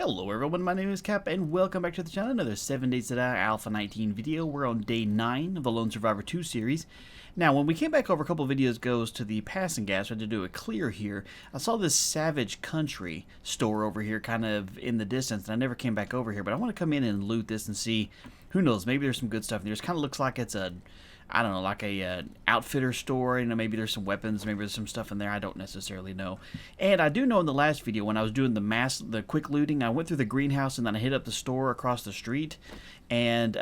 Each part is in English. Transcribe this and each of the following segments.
Hello everyone, my name is Cap and welcome back to the channel. Another 7 Days to Die Alpha 19 video. We're on day 9 of the Lone Survivor 2 series. Now when we came back over a couple of videos goes to the passing gas, we had to do a clear here. I saw this Savage Country store over here kind of in the distance and I never came back over here, but I want to come in and loot this and see, who knows, maybe there's some good stuff in there. It kind of looks like it's a, I don't know, like a outfitter store. You know, maybe there's some weapons, maybe there's some stuff in there. I don't necessarily know. And I do know in the last video when I was doing the quick looting, I went through the greenhouse and then I hit up the store across the street, and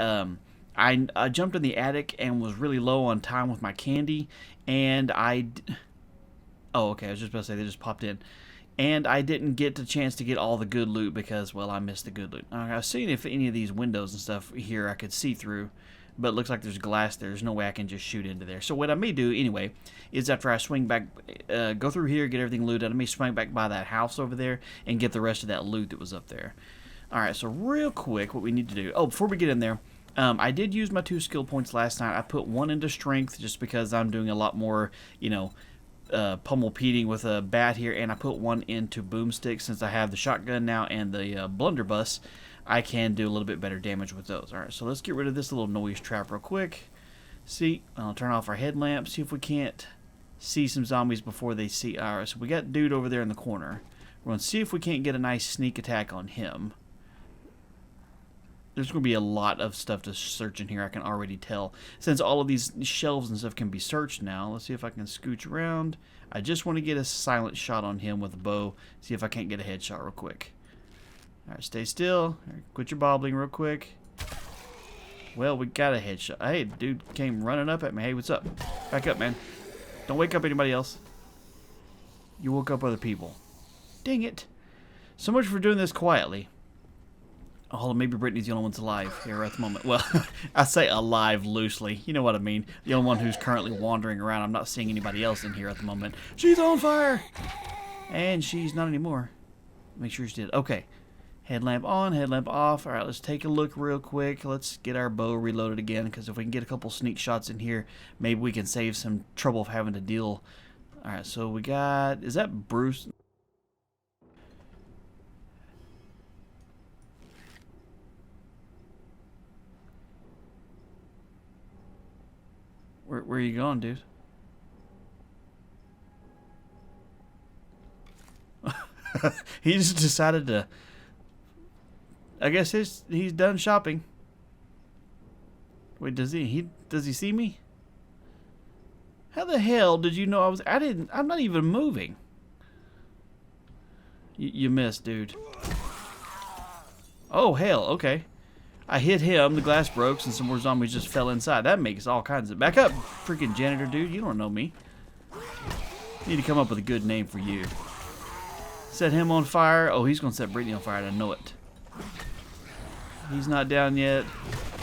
I jumped in the attic and was really low on time with my candy, and oh, okay, I was just about to say they just popped in. And I didn't get the chance to get all the good loot because, well, I missed the good loot. I was seeing if any of these windows and stuff here I could see through, but it looks like there's glass there. There's no way I can just shoot into there. So what I may do, anyway, is after I swing back, go through here, get everything looted, I may swing back by that house over there and get the rest of that loot that was up there. Alright, so real quick, what we need to do... Oh, before we get in there, I did use my 2 skill points last night. I put 1 into strength just because I'm doing a lot more, you know, pummel peating with a bat here, and I put 1 into boomstick since I have the shotgun now and the blunderbuss. I can do a little bit better damage with those. Alright, so let's get rid of this little noise trap real quick. See, I'll turn off our headlamp, see if we can't see some zombies before they see ours. So we got dude over there in the corner. We're going to see if we can't get a nice sneak attack on him. There's going to be a lot of stuff to search in here, I can already tell. Since all of these shelves and stuff can be searched now, let's see if I can scooch around. I just want to get a silent shot on him with a bow, see if I can't get a headshot real quick. Alright, stay still. Right, quit your bobbling real quick. Well, we got a headshot. Hey, dude came running up at me. Hey, what's up? Back up, man. Don't wake up anybody else. You woke up other people. Dang it. So much for doing this quietly. Oh, maybe Brittany's the only one that's alive here at the moment. Well, I say alive loosely. You know what I mean. The only one who's currently wandering around. I'm not seeing anybody else in here at the moment. She's on fire! And she's not anymore. Make sure she's dead. Okay. Headlamp on, headlamp off. Alright, let's take a look real quick. Let's get our bow reloaded again, because if we can get a couple sneak shots in here, maybe we can save some trouble of having to deal. Alright, so we got... Is that Bruce? Where are you going, dude? He just decided to... I guess he's done shopping. Wait, does he see me? How the hell did you know I'm not even moving. You missed, dude. Oh, hell, okay. I hit him, the glass broke, and some more zombies just fell inside. That makes all kinds of... Back up, freaking janitor, dude. You don't know me. Need to come up with a good name for you. Set him on fire. Oh, he's going to set Brittany on fire. I know it. He's not down yet.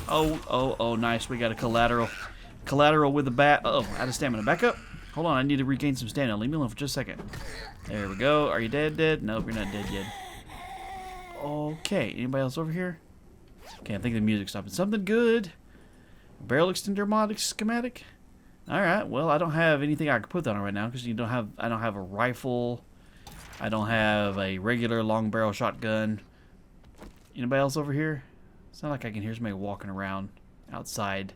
Oh, nice. We got a collateral. Collateral with a bat. Uh oh, out of stamina. Back up. Hold on, I need to regain some stamina. Leave me alone for just a second. There we go. Are you dead? Nope, you're not dead yet. Okay, anybody else over here? Can't think of the music stopping. Something good. Barrel extender mod schematic. Alright, well, I don't have anything I can put that on right now because I don't have a rifle. I don't have a regular long barrel shotgun. Anybody else over here? It's not like I can hear somebody walking around outside.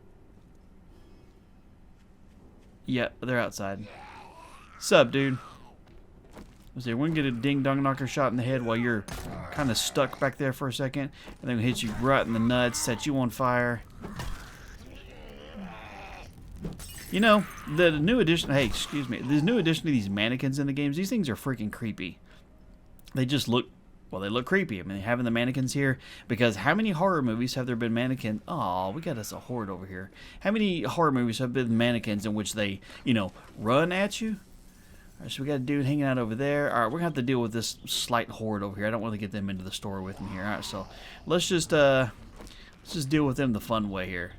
Yeah, they're outside. Sup, dude? Let's see, we're gonna get a ding-dong knocker shot in the head while you're kind of stuck back there for a second. And then we'll hit you right in the nuts, set you on fire. You know, the new addition... Hey, excuse me. The new addition to these mannequins in the games, these things are freaking creepy. They just look... Well, they look creepy. I mean, having the mannequins here, because how many horror movies have there been mannequins? Oh, we got us a horde over here. How many horror movies have been mannequins in which they, you know, run at you? All right, so we got a dude hanging out over there. All right, we're going to have to deal with this slight horde over here. I don't want to get them into the store with me here. All right, so let's just deal with them the fun way here.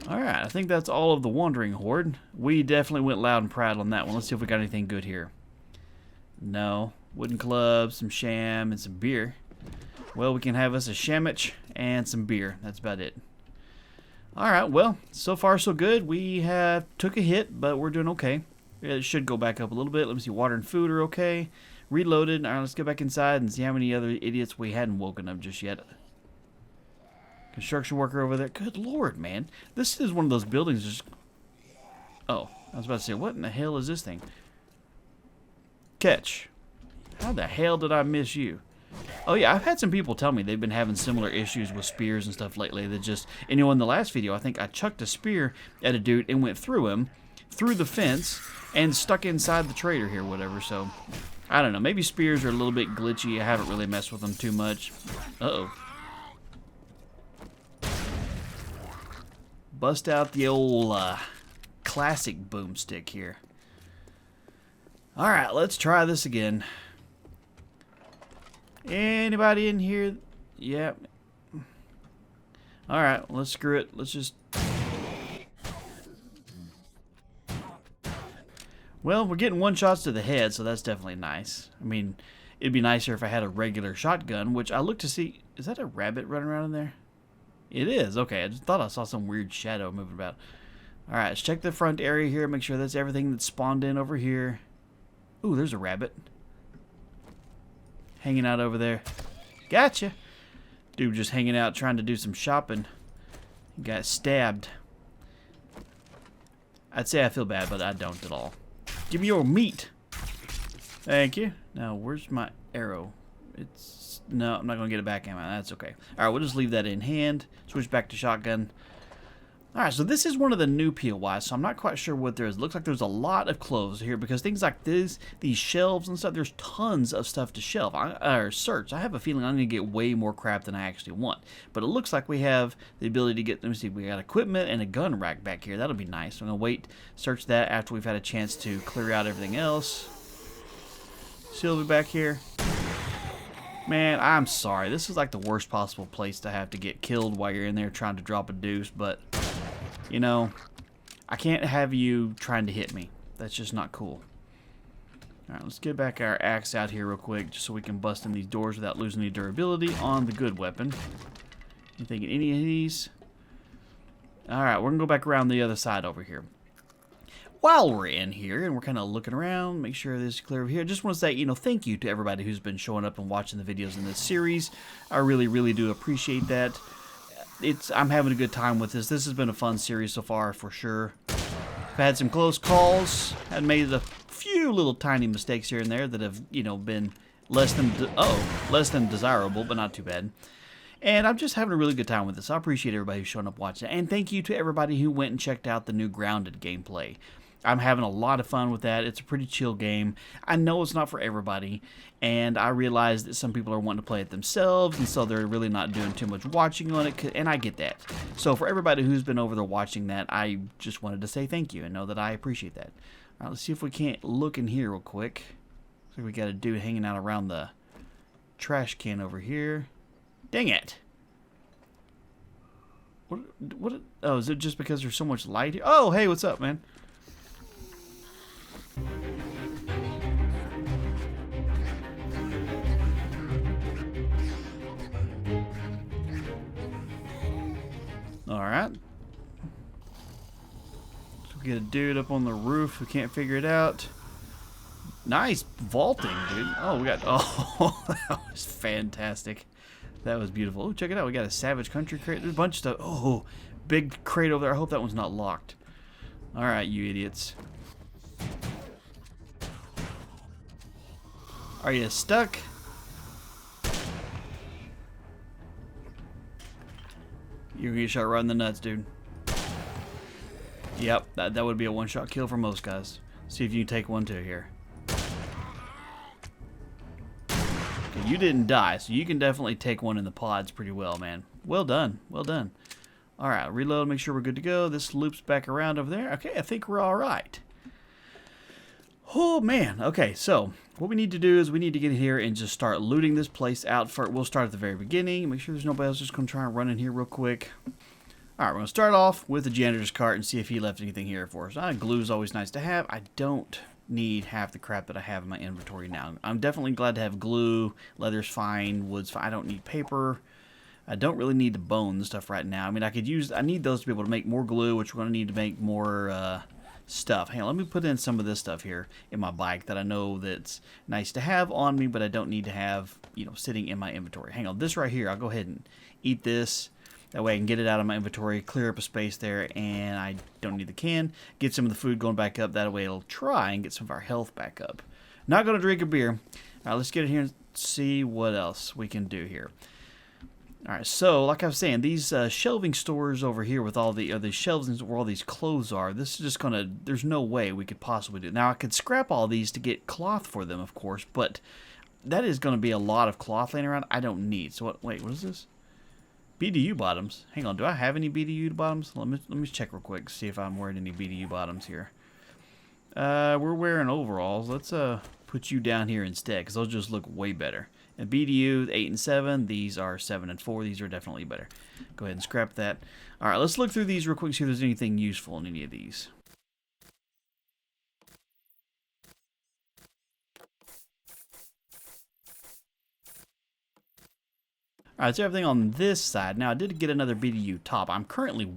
Alright, I think that's all of the wandering horde. We definitely went loud and proud on that one. Let's see if we got anything good here. No. Wooden clubs, some sham, and some beer. Well, we can have us a sandwich and some beer. That's about it. Alright, well, so far so good. We have took a hit, but we're doing okay. It should go back up a little bit. Let me see, water and food are okay. Reloaded. Alright, let's go back inside and see how many other idiots we hadn't woken up just yet. Construction worker over there. Good lord, man. This is one of those buildings just... Oh, I was about to say, what in the hell is this thing? Catch. How the hell did I miss you? Oh yeah, I've had some people tell me they've been having similar issues with spears and stuff lately. That just, and, in the last video, I think I chucked a spear at a dude and went through him, through the fence, and stuck inside the trader here, whatever. So, I don't know. Maybe spears are a little bit glitchy. I haven't really messed with them too much. Uh-oh. Bust out the old classic boomstick here. Alright, let's try this again. Anybody in here? Yeah. Alright, let's screw it. Let's just... Well, we're getting one shots to the head, so that's definitely nice. I mean, it'd be nicer if I had a regular shotgun, which I look to see... Is that a rabbit running around in there? It is. Okay, I just thought I saw some weird shadow moving about. Alright, let's check the front area here, make sure that's everything that's spawned in over here. Ooh, there's a rabbit. Hanging out over there. Gotcha. Dude just hanging out trying to do some shopping. Got stabbed. I'd say I feel bad, but I don't at all. Give me your meat. Thank you. Now, where's my arrow? It's... No, I'm not going to get it back. That's okay. Alright, we'll just leave that in hand. Switch back to shotgun. Alright, so this is one of the new POIs, so I'm not quite sure what there is. It looks like there's a lot of clothes here, because things like this, these shelves and stuff, there's tons of stuff to shelve, or search. I have a feeling I'm going to get way more crap than I actually want. But it looks like we have the ability to get, let me see, we got equipment and a gun rack back here. That'll be nice. I'm going to wait, search that after we've had a chance to clear out everything else. Sylvie back here. Man, I'm sorry. This is like the worst possible place to have to get killed while you're in there trying to drop a deuce, but... You know, I can't have you trying to hit me. That's just not cool. Alright, let's get back our axe out here real quick, just so we can bust in these doors without losing any durability on the good weapon. You thinking any of these? Alright, we're going to go back around the other side over here. While we're in here, and we're kind of looking around, make sure this is clear over here, I just want to say, thank you to everybody who's been showing up and watching the videos in this series. I really, really do appreciate that. I'm having a good time with this. This has been a fun series so far, for sure. I've had some close calls. I've made a few little tiny mistakes here and there that have, been less than desirable, but not too bad. And I'm just having a really good time with this. I appreciate everybody who's showing up watching. And thank you to everybody who went and checked out the new Grounded gameplay. I'm having a lot of fun with that. It's a pretty chill game. I know it's not for everybody, and I realize that some people are wanting to play it themselves, and so they're really not doing too much watching on it, and I get that. So for everybody who's been over there watching that, I just wanted to say thank you and know that I appreciate that. All right, let's see if we can't look in here real quick. Looks like we got a dude hanging out around the trash can over here. Dang it! What? Oh, is it just because there's so much light here? Oh, hey, what's up, man? Alright. So we get a dude up on the roof who can't figure it out. Nice vaulting, dude. Oh, we got... Oh, that was fantastic. That was beautiful. Oh, check it out. We got a Savage Country crate. There's a bunch of stuff. Oh, big crate over there. I hope that one's not locked. Alright, you idiots. Are you stuck? You're gonna get shot right in the nuts, dude. Yep, that would be a one-shot kill for most guys. See if you can take one too here. Okay, you didn't die, so you can definitely take one in the pods pretty well, man. Well done, well done. Alright, reload, make sure we're good to go. This loops back around over there. Okay, I think we're alright. Oh, man. Okay, so what we need to do is we need to get here and just start looting this place out. We'll start at the very beginning. Make sure there's nobody else just going to try and run in here real quick. All right, we're going to start off with the janitor's cart and see if he left anything here for us. Glue is always nice to have. I don't need half the crap that I have in my inventory now. I'm definitely glad to have glue. Leather's fine. Wood's fine. I don't need paper. I don't really need the bone stuff right now. I mean, I need those to be able to make more glue, which we're going to need to make more stuff. Hang on, let me put in some of this stuff here in my bike that I know that's nice to have on me, but I don't need to have, you know, sitting in my inventory. Hang on, this right here, I'll go ahead and eat this. That way I can get it out of my inventory, clear up a space there, and I don't need the can. Get some of the food going back up. That way it'll try and get some of our health back up. Not going to drink a beer. All right, let's get in here and see what else we can do here. All right, so like I was saying, these shelving stores over here with all the shelves where all these clothes are, this is just going to, there's no way we could possibly do it. Now, I could scrap all these to get cloth for them, of course, but that is going to be a lot of cloth laying around I don't need. So, wait, what is this? BDU bottoms. Hang on, do I have any BDU bottoms? Let me check real quick, see if I'm wearing any BDU bottoms here. We're wearing overalls. Let's put you down here instead, because those just look way better. And BDU 8 and 7. These are 7 and 4. These are definitely better. Go ahead and scrap that. All right, let's look through these real quick, see if there's anything useful in any of these. Alright, so everything on this side. Now, I did get another BDU top. I'm currently,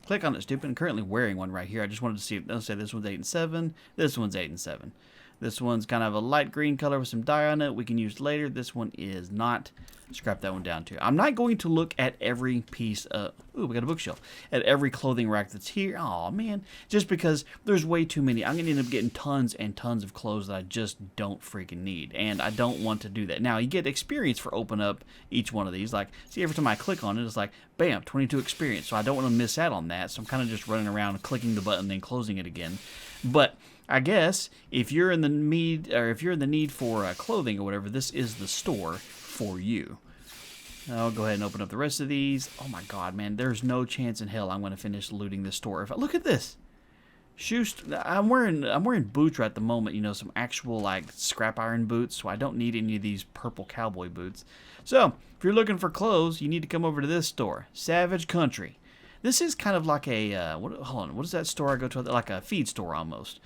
click on it, stupid, I'm currently wearing one right here. I just wanted to see, let's say this one's 8 and 7. This one's 8 and 7. This one's kind of a light green color with some dye on it. We can use later. This one is not. Scrap that one down too. I'm not going to look at every piece of... Ooh, we got a bookshelf. At every clothing rack that's here. Oh man. Just because there's way too many. I'm going to end up getting tons and tons of clothes that I just don't freaking need. And I don't want to do that. Now, you get experience for open up each one of these. Like, see, every time I click on it, it's like, bam, 22 experience. So I don't want to miss out on that. So I'm kind of just running around clicking the button, then closing it again. But I guess if you're in the need for clothing or whatever, this is the store for you. I'll go ahead and open up the rest of these. Oh my god, man, there's no chance in hell I'm going to finish looting this store. If I look at this. Shoes, I'm wearing boots right at the moment, you know, some actual like scrap iron boots, so I don't need any of these purple cowboy boots. So, if you're looking for clothes, you need to come over to this store, Savage Country. This is kind of like a hold on, what is that store I go to? Like a feed store almost.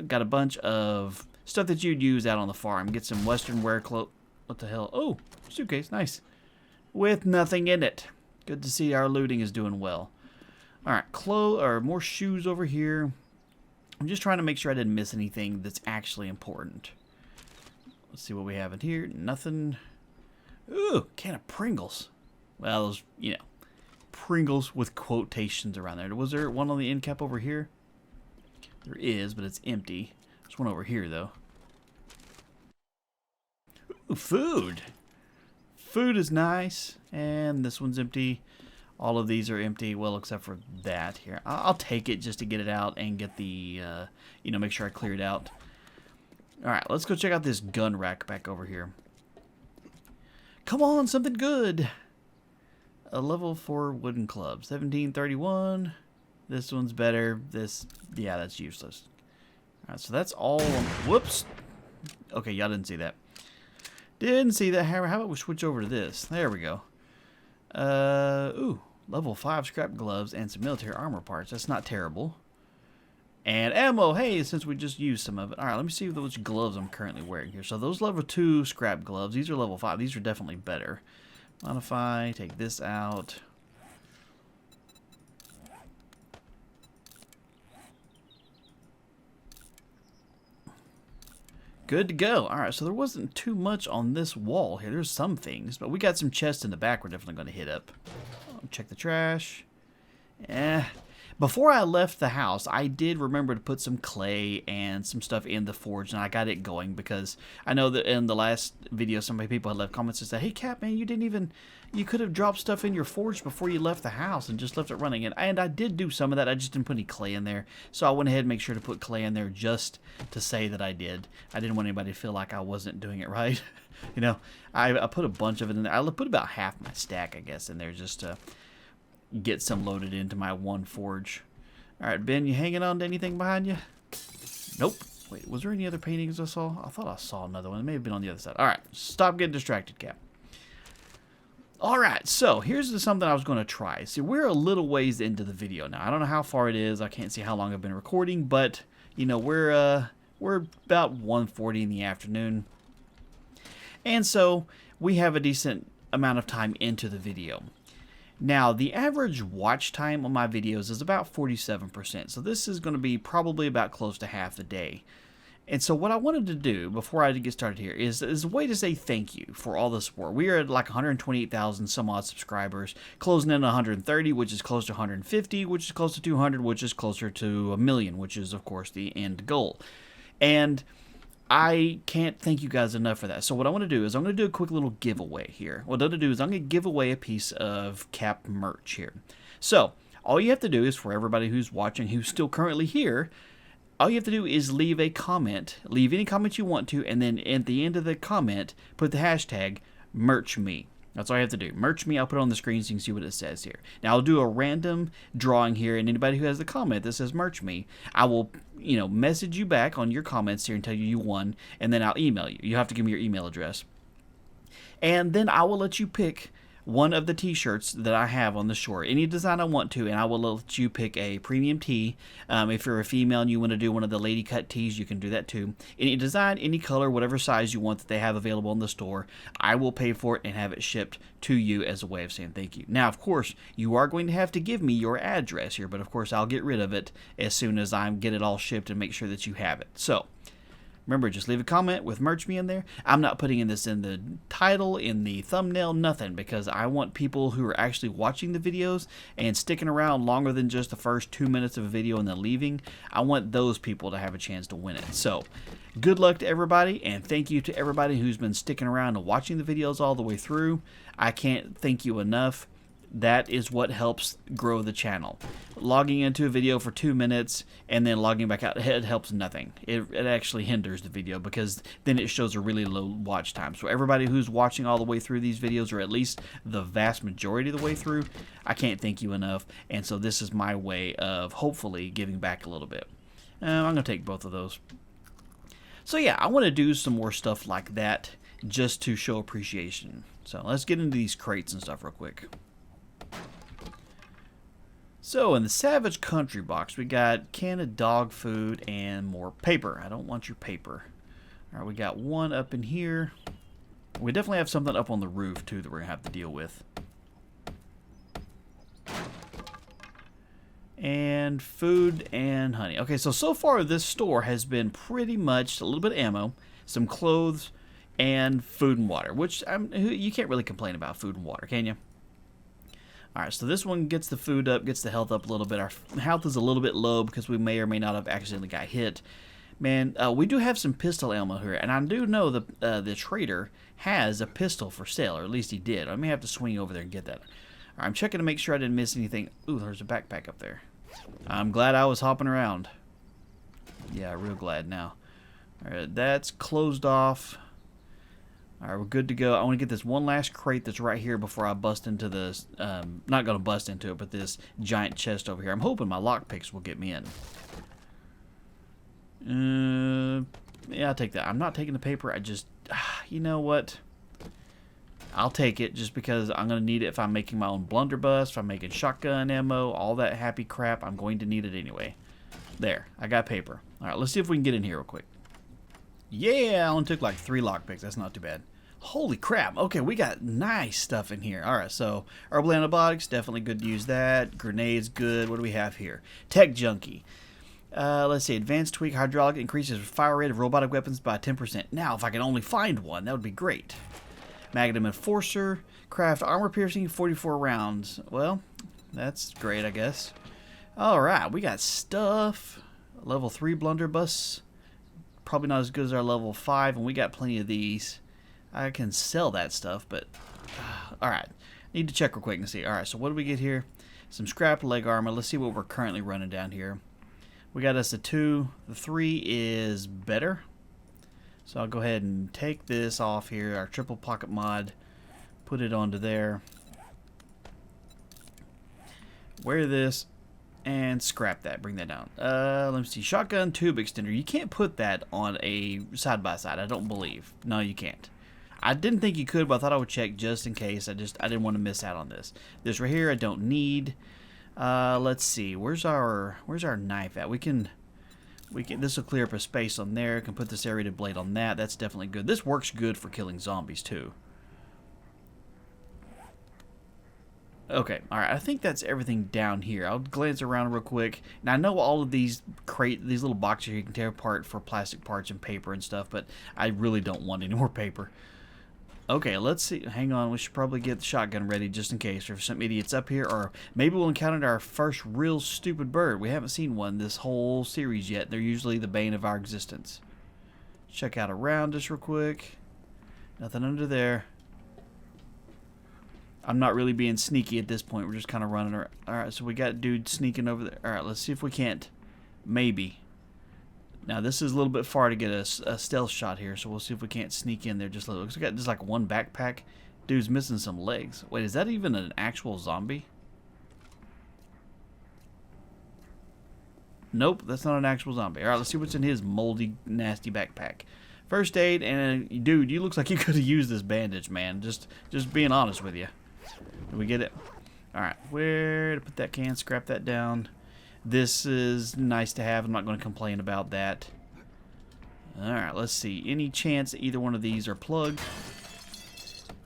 Got a bunch of stuff that you'd use out on the farm. Get some Western wear clothes. What the hell? Oh, suitcase, nice. With nothing in it. Good to see our looting is doing well. All right, more shoes over here. I'm just trying to make sure I didn't miss anything that's actually important. Let's see what we have in here. Nothing. Ooh, can of Pringles. Well, those, you know, Pringles with quotations around there. Was there one on the end cap over here? There is, but it's empty. There's one over here, though. Ooh, food. Food is nice, and this one's empty. All of these are empty, well, except for that here. I'll take it just to get it out and get the, you know, make sure I clear it out. All right, let's go check out this gun rack back over here. Come on, something good. A level 4 wooden club, 1731. This one's better. This, yeah, that's useless. All right, so that's all. Whoops. Okay, y'all didn't see that. Didn't see that. How about we switch over to this? There we go. Ooh, level 5 scrap gloves and some military armor parts. That's not terrible. And ammo. Hey, since we just used some of it. All right, let me see which gloves I'm currently wearing here. So those level 2 scrap gloves. These are level 5. These are definitely better. Modify. Take this out. Good to go. All right, so there wasn't too much on this wall here. There's some things, but we got some chests in the back we're definitely going to hit up. Check the trash. Before I left the house, I did remember to put some clay and some stuff in the forge, and I got it going because I know that in the last video, some people had left comments and said, "Hey, Cap, man, you could have dropped stuff in your forge before you left the house and just left it running." And I did do some of that. I just didn't put any clay in there, so I went ahead and made sure to put clay in there just to say that I did. I didn't want anybody to feel like I wasn't doing it right. You know, I put a bunch of it in there. I put about half my stack, I guess, in there just to get some loaded into my one forge. All right, Ben, you hanging on to anything behind you? Nope. Wait, was there any other paintings I saw? I thought I saw another one. It may have been on the other side. All right, stop getting distracted, Cap. All right, so here's something I was going to try. See, we're a little ways into the video now. I don't know how far it is. I can't see how long I've been recording, but, you know, we're we're about 1:40 in the afternoon. And so we have a decent amount of time into the video. Now, the average watch time on my videos is about 47%. So this is going to be probably about close to half the day. And so what I wanted to do before I get started here is a way to say thank you for all the support. We are at like 128,000 some odd subscribers, closing in 130, which is close to 150, which is close to 200, which is closer to 1 million, which is, of course, the end goal. And I can't thank you guys enough for that. So what I want to do is I'm going to do a quick little giveaway here. What I'm going to do is I'm going to give away a piece of Cap merch here. So all you have to do is, for everybody who's watching, who's still currently here, all you have to do is leave a comment, leave any comment you want to, and then at the end of the comment, put the hashtag merchme. That's all you have to do. Merch me. I'll put it on the screen so you can see what it says here. Now I'll do a random drawing here, and anybody who has the comment that says merch me, I will, message you back on your comments here and tell you won, and then I'll email you. You have to give me your email address, and then I will let you pick one of the t-shirts that I have on the shore, any design I want to, and I will let you pick a premium tee. If you're a female and you want to do one of the lady cut tees, you can do that too. Any design, any color, whatever size you want that they have available in the store, I will pay for it and have it shipped to you as a way of saying thank you. Now, of course, you are going to have to give me your address here, but of course I'll get rid of it as soon as I get it all shipped and make sure that you have it. So remember, just leave a comment with merch me in there. I'm not putting this in the title, in the thumbnail, nothing, because I want people who are actually watching the videos and sticking around longer than just the first 2 minutes of a video and then leaving. I want those people to have a chance to win it. So good luck to everybody, and thank you to everybody who's been sticking around and watching the videos all the way through. I can't thank you enough. That is what helps grow the channel. Logging into a video for 2 minutes and then logging back out, it helps nothing. It actually hinders the video, because then it shows a really low watch time. So everybody who's watching all the way through these videos, or at least the vast majority of the way through, I can't thank you enough. And so this is my way of hopefully giving back a little bit. I'm going to take both of those. So yeah, I want to do some more stuff like that just to show appreciation. So let's get into these crates and stuff real quick. So in the Savage Country box, we got canned dog food and more paper. I don't want your paper. All right, we got one up in here. We definitely have something up on the roof too that we're gonna have to deal with. And food and honey. Okay, so far this store has been pretty much a little bit of ammo, some clothes, and food and water, which you can't really complain about food and water, can you? Alright, so this one gets the food up, gets the health up a little bit. Our health is a little bit low because we may or may not have accidentally got hit. Man, we do have some pistol ammo here, and I do know the trader has a pistol for sale, or at least he did. I may have to swing over there and get that. Alright, I'm checking to make sure I didn't miss anything. Ooh, there's a backpack up there. I'm glad I was hopping around. Yeah, real glad now. Alright, that's closed off. Alright, we're good to go. I want to get this one last crate that's right here before I bust into this. Not going to bust into it, but this giant chest over here. I'm hoping my lockpicks will get me in. Yeah, I'll take that. I'm not taking the paper. I just, you know what? I'll take it just because I'm going to need it if I'm making my own blunderbuss, if I'm making shotgun ammo, all that happy crap. I'm going to need it anyway. There, I got paper. Alright, let's see if we can get in here real quick. Yeah, I only took like 3 lockpicks. That's not too bad. Holy crap. Okay, we got nice stuff in here. Alright, so herbal antibiotics, definitely good to use that. Grenades, good. What do we have here? Tech Junkie. Let's see. Advanced tweak hydraulic increases fire rate of robotic weapons by 10%. Now, if I can only find one, that would be great. Magnum Enforcer. Craft armor piercing, 44 rounds. Well, that's great, I guess. Alright, we got stuff. Level 3 blunderbuss. Probably not as good as our level 5, and we got plenty of these. I can sell that stuff, but alright. Need to check real quick and see. Alright, so what do we get here? Some scrap leg armor. Let's see what we're currently running down here. We got us a 2. The 3 is better. So I'll go ahead and take this off here, our triple pocket mod, put it onto there. Wear this. And scrap that. Bring that down. Let me see. Shotgun tube extender. You can't put that on a side-by-side. I don't believe. No, you can't. I didn't think you could, but I thought I would check just in case. I didn't want to miss out on this. This right here I don't need. Let's see. Where's our knife at? We can This will clear up a space on there. Can put this area blade on that. That's definitely good. This works good for killing zombies too. Okay, alright, I think that's everything down here. I'll glance around real quick. Now, I know all of these these little boxes here you can tear apart for plastic parts and paper and stuff, but I really don't want any more paper. Okay, let's see. Hang on, we should probably get the shotgun ready just in case there's some idiots up here, or maybe we'll encounter our first real stupid bird. We haven't seen one this whole series yet. They're usually the bane of our existence. Check out around us real quick. Nothing under there. I'm not really being sneaky at this point. We're just kind of running around. Alright, so we got dude sneaking over there. Alright, let's see if we can't. Maybe. Now, this is a little bit far to get a stealth shot here, so we'll see if we can't sneak in there just a little. Looks like we got just like one backpack. Dude's missing some legs. Wait, is that even an actual zombie? Nope, that's not an actual zombie. Alright, let's see what's in his moldy, nasty backpack. First aid, and dude, you looks like you could have used this bandage, man. Just being honest with you. Did we get it? Alright, where to put that can? Scrap that down. This is nice to have. I'm not going to complain about that. Alright, let's see. Any chance that either one of these are plugged?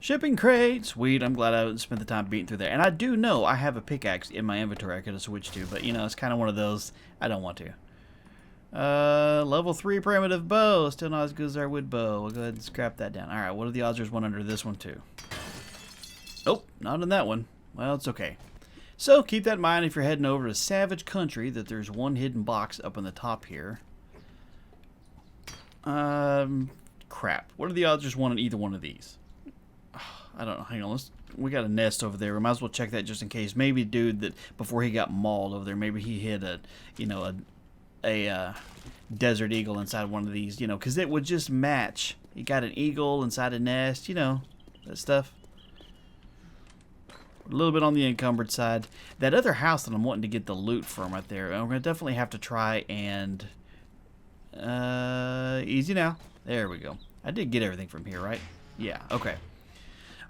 Shipping crate! Sweet, I'm glad I spent the time beating through there. And I do know I have a pickaxe in my inventory I could have switched to, but you know, it's kind of one of those I don't want to. Level 3 primitive bow. Still not as good as our wood bow. We'll go ahead and scrap that down. Alright, what are the odds there's one under this one too? Nope, not in that one. Well, it's okay. So, keep that in mind if you're heading over to Savage Country, that there's one hidden box up on the top here. Crap. What are the odds there's one in either one of these? I don't know. Hang on. We got a nest over there. We might as well check that just in case. Maybe dude that, before he got mauled over there, maybe he hit a desert eagle inside one of these, you know, because it would just match. You got an eagle inside a nest, you know, that stuff. A little bit on the encumbered side. That other house that I'm wanting to get the loot from right there, I'm going to definitely have to try and... easy now. There we go. I did get everything from here, right? Yeah, okay.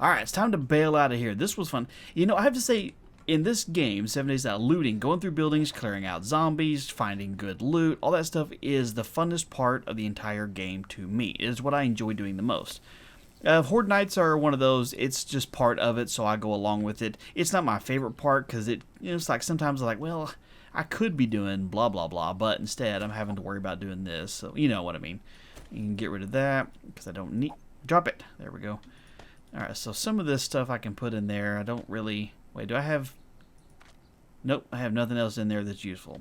Alright, it's time to bail out of here. This was fun. You know, I have to say, in this game, 7 Days Out, looting, going through buildings, clearing out zombies, finding good loot, all that stuff is the funnest part of the entire game to me. It is what I enjoy doing the most. Horde Nights are one of those, it's just part of it, so I go along with it. It's not my favorite part, because it's like sometimes I'm like, well, I could be doing blah, blah, blah, but instead I'm having to worry about doing this, so you know what I mean. You can get rid of that, because I don't need... Drop it! There we go. Alright, so some of this stuff I can put in there. I don't really... Wait, do I have... Nope, I have nothing else in there that's useful.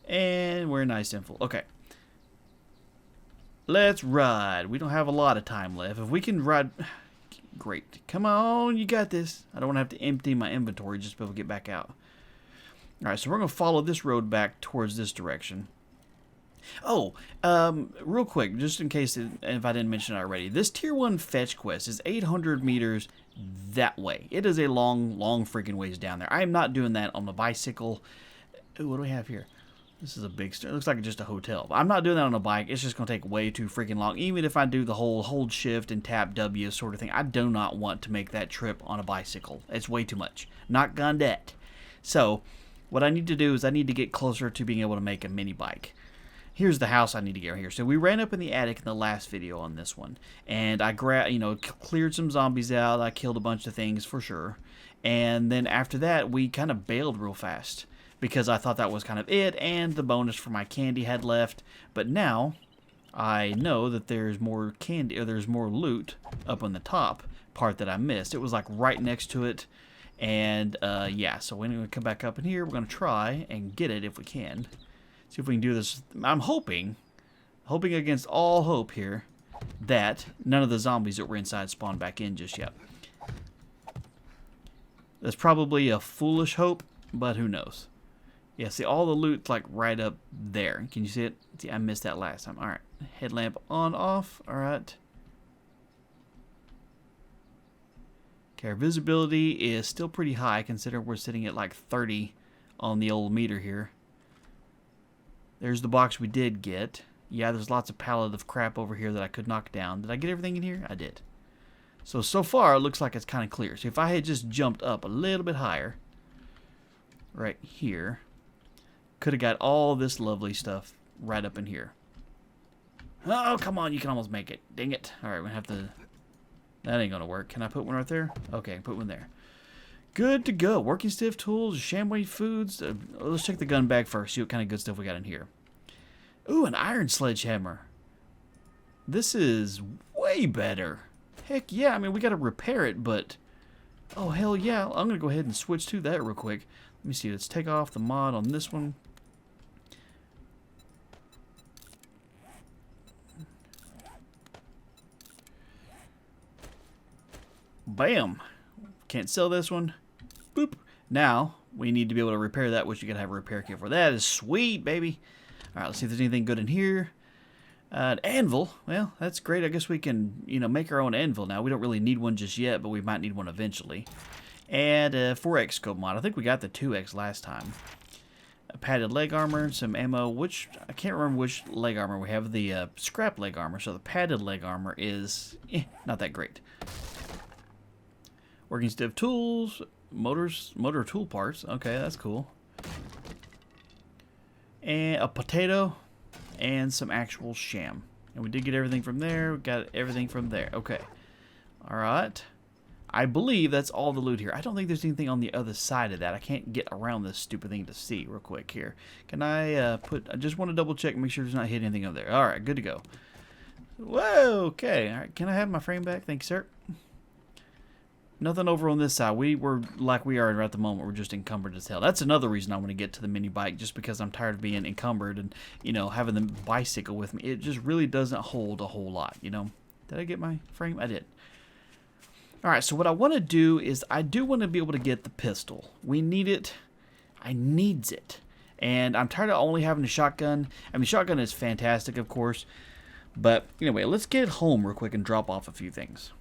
And we're nice and full. Okay. Let's ride. We don't have a lot of time left. If we can ride... Great. Come on, you got this. I don't want to have to empty my inventory just to be able to get back out. Alright, so we're going to follow this road back towards this direction. Oh, real quick, just in case if I didn't mention it already, this Tier 1 fetch quest is 800 meters that way. It is a long, long freaking ways down there. I am not doing that on the bicycle. Ooh, what do we have here? This is a big store. It looks like just a hotel. But I'm not doing that on a bike. It's just going to take way too freaking long. Even if I do the whole hold shift and tap W sort of thing, I do not want to make that trip on a bicycle. It's way too much. Not gonna do it. So, what I need to do is I need to get closer to being able to make a mini bike. Here's the house I need to get here. So we ran up in the attic in the last video on this one. And I cleared some zombies out. I killed a bunch of things for sure. And then after that, we kind of bailed real fast. Because I thought that was kind of it, and the bonus for my candy had left. But now, I know that there's more candy, or there's more loot up on the top part that I missed. It was like right next to it. And yeah, so when we come back up in here, we're going to try and get it if we can. See if we can do this. I'm hoping against all hope here, that none of the zombies that were inside spawn back in just yet. That's probably a foolish hope, but who knows. Yeah, see, all the loot's like right up there. Can you see it? See, I missed that last time. Alright, headlamp on, off. Alright. Okay, our visibility is still pretty high, considering we're sitting at like 30 on the old meter here. There's the box we did get. Yeah, there's lots of pallet of crap over here that I could knock down. Did I get everything in here? I did. So far, it looks like it's kind of clear. So if I had just jumped up a little bit higher, right here, could have got all this lovely stuff right up in here. Oh, come on, you can almost make it. Dang it. Alright, we're gonna have to... That ain't gonna work. Can I put one right there? Okay, put one there. Good to go. Working stiff tools, shamway foods. Let's check the gun bag first, see what kind of good stuff we got in here. Ooh, an iron sledgehammer. This is way better. Heck yeah, I mean, we gotta repair it, but... Oh, hell yeah. I'm gonna go ahead and switch to that real quick. Let me see, let's take off the mod on this one. Bam! Can't sell this one. Boop. Now, we need to be able to repair that, which you gotta have a repair kit for. That is sweet, baby. Alright, let's see if there's anything good in here. An anvil. Well, that's great. I guess we can, you know, make our own anvil now. We don't really need one just yet, but we might need one eventually. And a 4X scope mod. I think we got the 2X last time. A padded leg armor, some ammo, which I can't remember which leg armor we have. The scrap leg armor, so the padded leg armor is not that great. Working stiff tools, motor tool parts. Okay, that's cool. And a potato and some actual sham. And we did get everything from there. We got everything from there. Okay. Alright. I believe that's all the loot here. I don't think there's anything on the other side of that. I can't get around this stupid thing to see real quick here. Can I I just want to double check and make sure there's not hit anything over there. Alright, good to go. Whoa, okay. Alright, can I have my frame back? Thank you, sir. Nothing over on this side. We were like we are at the moment. We're just encumbered as hell. That's another reason I want to get to the mini bike, just because I'm tired of being encumbered and, you know, having the bicycle with me. It just really doesn't hold a whole lot, you know. Did I get my frame? I did. Alright, so what I want to do is I do want to be able to get the pistol. We need it. I needs it. And I'm tired of only having a shotgun. I mean, shotgun is fantastic, of course. But anyway, let's get home real quick and drop off a few things.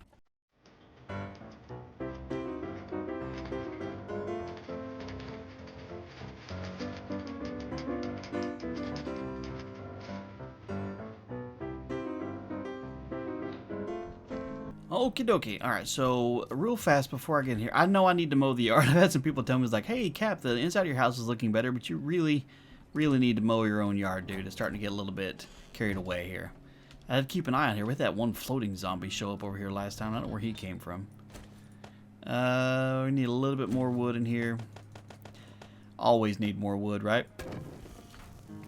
Okie dokie. Alright, so real fast before I get in here, I know I need to mow the yard. I've had some people tell me, it's like, hey, Cap, the inside of your house is looking better, but you really need to mow your own yard, dude. It's starting to get a little bit carried away here. I had to keep an eye on here. We had that one floating zombie show up over here last time. I don't know where he came from. We need a little bit more wood in here. Always need more wood, right?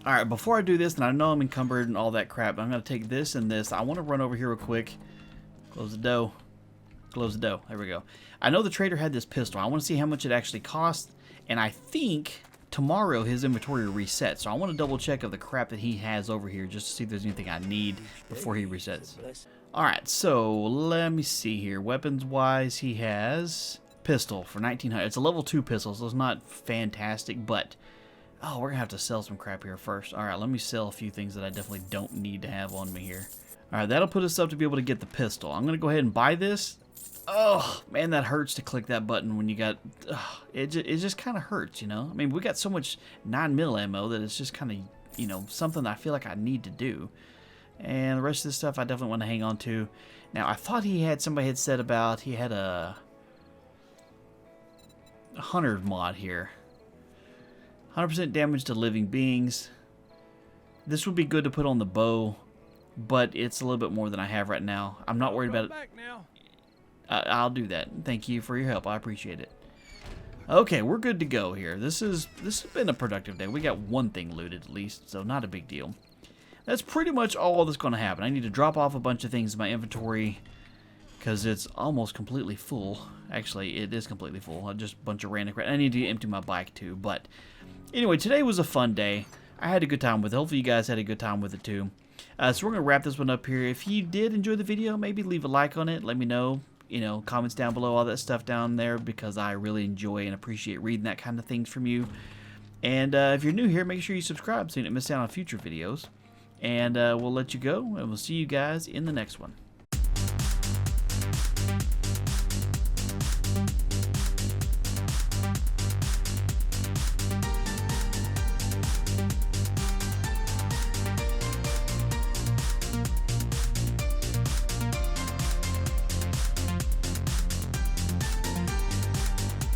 Alright, before I do this, and I know I'm encumbered and all that crap, I'm going to take this and this. I want to run over here real quick. Close the dough. Close the dough. There we go. I know the trader had this pistol. I want to see how much it actually cost. And I think tomorrow his inventory resets. So I want to double check of the crap that he has over here just to see if there's anything I need before he resets. Alright, so let me see here. Weapons-wise, he has pistol for 1900. It's a level 2 pistol, so it's not fantastic, but... Oh, we're going to have to sell some crap here first. Alright, let me sell a few things that I definitely don't need to have on me here. Alright, that'll put us up to be able to get the pistol. I'm going to go ahead and buy this. Oh, man, that hurts to click that button when you got... it just kind of hurts, you know? I mean, we got so much 9mm ammo that it's just kind of, you know, something I feel like I need to do. And the rest of this stuff I definitely want to hang on to. Now, I thought somebody had said about... He had a hunter mod here. 100% damage to living beings. This would be good to put on the bow. But it's a little bit more than I have right now. I'm not worried about it. I'll do that. Thank you for your help. I appreciate it. Okay, we're good to go here. This has been a productive day. We got one thing looted at least, so not a big deal. That's pretty much all that's going to happen. I need to drop off a bunch of things in my inventory because it's almost completely full. Actually, it is completely full. Just a bunch of random crap. I need to empty my bike too. But anyway, today was a fun day. I had a good time with it. Hopefully you guys had a good time with it too. So we're going to wrap this one up here. If you did enjoy the video, maybe leave a like on it. Let me know, you know, comments down below, all that stuff down there, because I really enjoy and appreciate reading that kind of things from you. And if you're new here, make sure you subscribe so you don't miss out on future videos. And we'll let you go, and we'll see you guys in the next one.